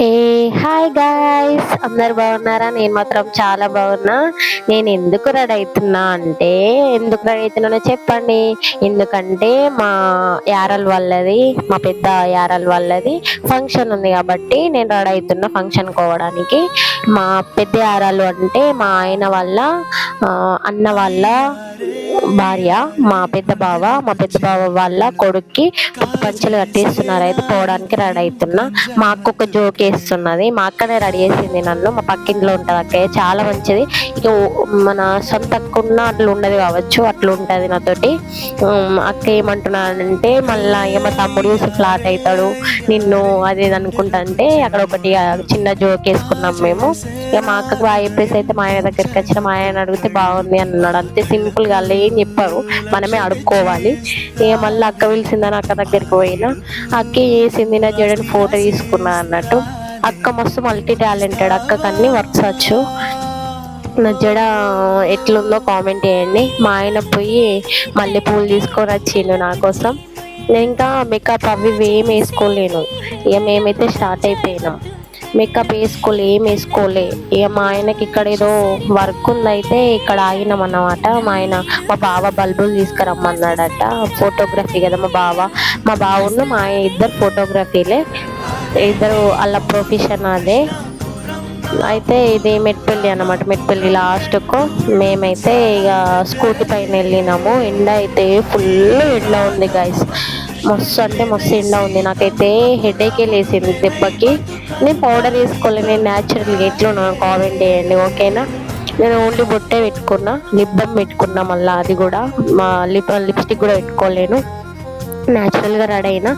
Hey hi guys, అందరు బాగున్నారా? నేను మాత్రం చాలా బాగున్నా. నేను ఎందుకు రెడీ అవుతున్నా అంటే, ఎందుకు రెడీ అవుతున్నానో చెప్పండి. ఎందుకంటే మా యారల్ వాళ్ళది, మా పెద్ద యారల్ వాళ్ళది ఫంక్షన్ ఉంది కాబట్టి నేను రెడీ అవుతున్నా ఫంక్షన్ పోవడానికి. మా పెద్ద యారాలు అంటే మా ఆయన వాళ్ళ అన్న వాళ్ళ భార్య, మా పెద్ద బావ వాళ్ళ కొడుక్కి పంచలు కట్టేస్తున్నారు. అయితే పోవడానికి రెడీ అవుతున్నా. మా అక్క ఒక జోక్ వేస్తున్నది. మా అక్కనే రెడీ చేసింది నన్ను. మా పక్కింట్లో ఉంటుంది అక్క, చాలా మంచిది. ఇక మన సొంత అక్క ఉన్న అట్లా ఉండదు కావచ్చు, అట్లా ఉంటుంది నాతోటి. అక్క ఏమంటున్నానంటే, మళ్ళీ ఇక మా తమ్ముడు చూసి ఫ్లాట్ అవుతాడు నిన్ను అది ఇది అనుకుంటా అంటే, అక్కడ ఒకటి చిన్న జోక్ వేసుకున్నాం మేము. ఇక మా అక్కకు బాగా చెప్పేసి అయితే మా ఆయన దగ్గరికి వచ్చిన, మా ఆయన అడిగితే బాగుంది అన్నాడు. అంతే సింపుల్ గా, ఏం చెప్పారు, మనమే అడుక్కోవాలి. ఇక మళ్ళీ అక్క పిలిచిందని అక్క దగ్గరికి పోయినా. అక్క చేసింది నా జడని ఫోటో తీసుకున్నా అన్నట్టు. అక్క మస్తు మల్టీ టాలెంటెడ్, అక్కకు అన్ని వర్క్స్ వచ్చు. నా జడ ఎట్లుందో కామెంట్ చేయండి. మా ఆయన పోయి మళ్ళీ పూలు తీసుకొని వచ్చిండు నా కోసం. నేను ఇంకా మేకప్ అవి ఇవి ఏం వేసుకోలేను. ఇక మేమైతే స్టార్ట్ అయిపోయినాం. మేకప్ ఏం వేసుకోలే. ఇక మా ఆయనకి ఇక్కడ ఏదో వర్క్ ఉందైతే ఇక్కడ ఆగినాం అన్నమాట. మా బావ బల్బులు తీసుకురమ్మన్నాడట. ఫోటోగ్రఫీ కదా మా బావను మా ఆయన ఇద్దరు ఫోటోగ్రఫీలే, ఇద్దరు అలా ప్రొఫెషన్ అదే. అయితే ఇది మెట్పల్లి అన్నమాట. మెట్పల్లి లాస్ట్కు మేమైతే ఇక స్కూటీ పైన వెళ్ళినాము. ఎండ అయితే ఫుల్ ఎండ ఉంది గైస్, మస్తు అంటే మస్తు ఎండ ఉంది. నాకైతే హెడేకే లేసింది దెబ్బకి. నేను పౌడర్ వేసుకోలేదు, నేను న్యాచురల్గా ఎట్లా కామెంట్ చేయండి ఓకేనా. నేను ఓన్లీ బొట్టే పెట్టుకున్నా, లిప్ బామ్ పెట్టుకున్నా, మళ్ళీ అది కూడా మా లిప్స్టిక్ కూడా పెట్టుకోలేను. న్యాచురల్గా రెడీ అయినా.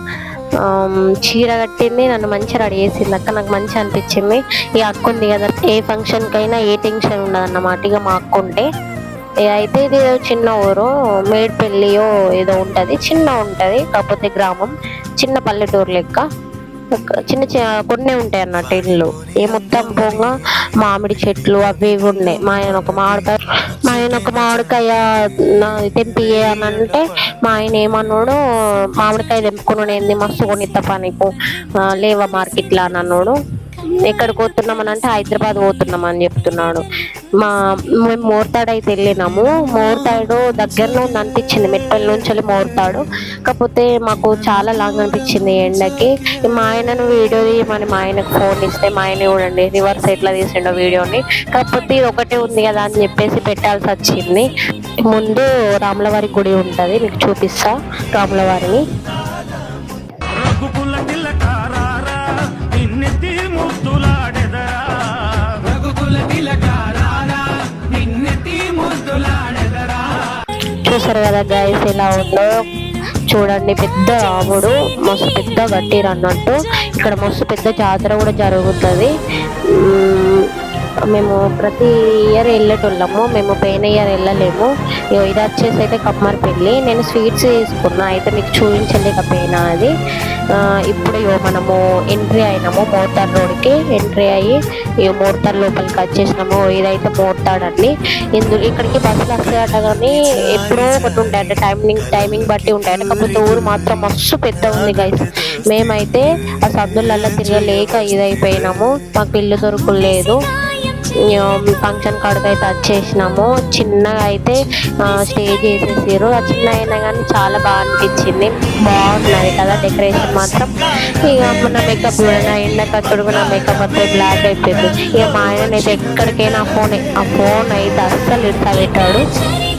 చీర కట్టింది, నన్ను మంచిగా రెడీ చేసింది అక్క. నాకు మంచిగా అనిపించింది. ఈ అక్క ఉంది కదా, ఏ ఫంక్షన్కైనా ఏ టెన్షన్ ఉండదు అన్నమాట. ఇక మా అక్క ఉంటే అయితే ఇది చిన్న ఊరు, మేడ్పల్లియో ఏదో ఉంటుంది, చిన్న ఉంటుంది కాకపోతే గ్రామం, చిన్న పల్లెటూరు లెక్క. చిన్న కొన్ని ఉంటాయి అన్నట్టు ఇల్లు. ఏ మొత్తం పోగా మామిడి చెట్లు అవి ఇవి ఉన్నాయి. మా ఆయన ఒక మామిడికాయ తెంపియే అని అంటే, మా ఆయన ఏమన్నాడు, మామిడికాయ తెంపుకున్నాడు ఏంది మస్తు కొనిత్త పనికు లేవా మార్కెట్లో అని అన్నాడు. ఎక్కడికి పోతున్నామని అంటే, హైదరాబాద్ పోతున్నాం అని చెప్తున్నాడు. మేము మోర్తాడు అయితే వెళ్ళినాము. మోర్తాడు దగ్గరలో ఉంది అనిపించింది, మెట్పల్లి నుంచి వెళ్ళి మోర్తాడు. కాకపోతే మాకు చాలా లాంగ్ అనిపించింది ఎండకి. మా ఆయనను వీడియో తీయమని మా ఆయనకు ఫోన్ ఇస్తే, మా ఆయన చూడండి రివర్స్ ఎట్లా తీసిండో వీడియోని. కాకపోతే ఇది ఒకటే ఉంది కదా అని చెప్పేసి పెట్టాల్సి వచ్చింది. ముందు రాములవారి గుడి ఉంటుంది, మీకు చూపిస్తా రాములవారిని. చూసారు కదా గైస్ ఎలా ఉందో చూడండి. పెద్ద రాముడు, మస్తు పెద్ద గట్టిరు అన్నట్టు. ఇక్కడ మస్తు పెద్ద జాతర కూడా జరుగుతుంది. మేము ప్రతి ఇయర్ వెళ్ళేటోళ్ళము, మేము పోయిన ఇయర్ వెళ్ళలేము. ఇది వచ్చేసి అయితే కమ్మరిపల్లి. నేను స్వీట్స్ తీసుకున్నా, అయితే మీకు చూపించలేకపోయినా అది. ఇప్పుడు మనము ఎంట్రీ అయినాము మోర్తాడ్ రోడ్కి. ఎంట్రీ అయ్యి మోర్తాడ్ లోపలికి వచ్చేసినాము. ఇదైతే మోర్తాడండి. ఇక్కడికి బస్సులు వస్తాయట, కానీ ఎప్పుడో ఒకటి ఉంటాయంట, టైమింగ్ బట్టి ఉంటాయంట. కాకపోతే ఊరు మాత్రం మస్తు పెద్ద ఉంది గైస్. మేమైతే ఆ సందులల్లో తిరగలేక ఇదైపోయినాము, మాకు ఇల్లు దొరకలేదు. ఫంక్షన్ కాడికి అయితే వచ్చేసినాము. చిన్నగా అయితే స్టేజ్ వేసేసారు. ఆ చిన్న అయినా కానీ చాలా బాగా అనిపించింది, బాగున్నది కదా డెకరేషన్ మాత్రం. ఇక మన మేకప్ నా ఎండకట్టుడు నా మేకప్ అంతా బ్లాక్ అయిపోయింది. ఇక మా ఆయన అయితే ఎక్కడికైనా ఆ ఫోన్ అయితే అస్సలు ఇడతా పెట్టాడు.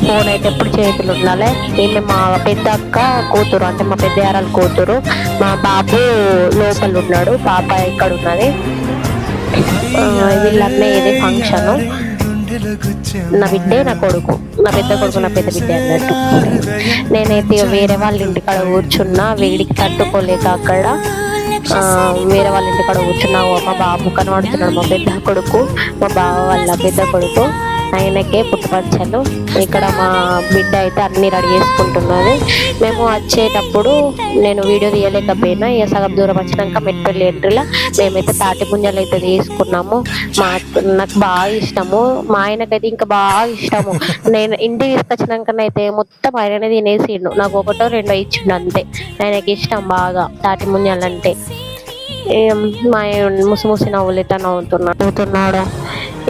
ఫోన్ అయితే ఎప్పుడు చేతులు ఉండాలి. ఈమె మా పెద్ద అక్క కూతురు, అంటే మా పెద్ద యారాల కూతురు. మా బాబు లోపల ఉన్నాడు, పాప ఇక్కడ ఉన్నది. వీళ్ళన్నీ ఏదే ఫంక్షన్. నా బిడ్డే నా కొడుకు, నా పెద్ద కొడుకు నా పెద్ద బిడ్డ అన్నట్టు. నేనైతే వేరే వాళ్ళ ఇంటికాడ కూర్చున్నా, వేడికి తట్టుకోలేక అక్కడ వేరే వాళ్ళ ఇంటికాడ కూర్చున్నా. మా బాబు కనబడుతున్నాడు, మా పెద్ద కొడుకు, మా బావ వాళ్ళ పెద్ద కొడుకు. ఆయనకే పుట్టుపచ్చలు. ఇక్కడ మా బిడ్డ అయితే అన్నీ రెడీ చేసుకుంటున్నది. మేము వచ్చేటప్పుడు నేను వీడియో తీయలేకపోయినా. ఇక సగం దూరం వచ్చినాక మెట్పల్లి ఎంట్రీలో మేమైతే తాటి పుంజలు అయితే తీసుకున్నాము. నాకు బాగా ఇష్టము, మా ఆయనకైతే ఇంకా బాగా ఇష్టము. నేను ఇంటికి తీసుకొచ్చినాకనైతే మొత్తం ఆయననే తినేసిండు, నాకు ఒకటో రెండో ఇచ్చిండు అంతే. ఆయనకి ఇష్టం బాగా తాటి పుంజలు అంటే. మా ముసి ముసి నవ్వులు ఇట్లా నవ్వుతున్నాడు.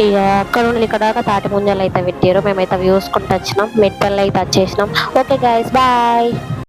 ఇక అక్కడ నుండి ఇక్కడ దాకా తాటి ముంజలు అయితే పెట్టారు. మేమైతే అవి చూసుకుంటూ వచ్చినాం. మెట్పల్లి అయితే వచ్చేసినాం. Okay guys, bye.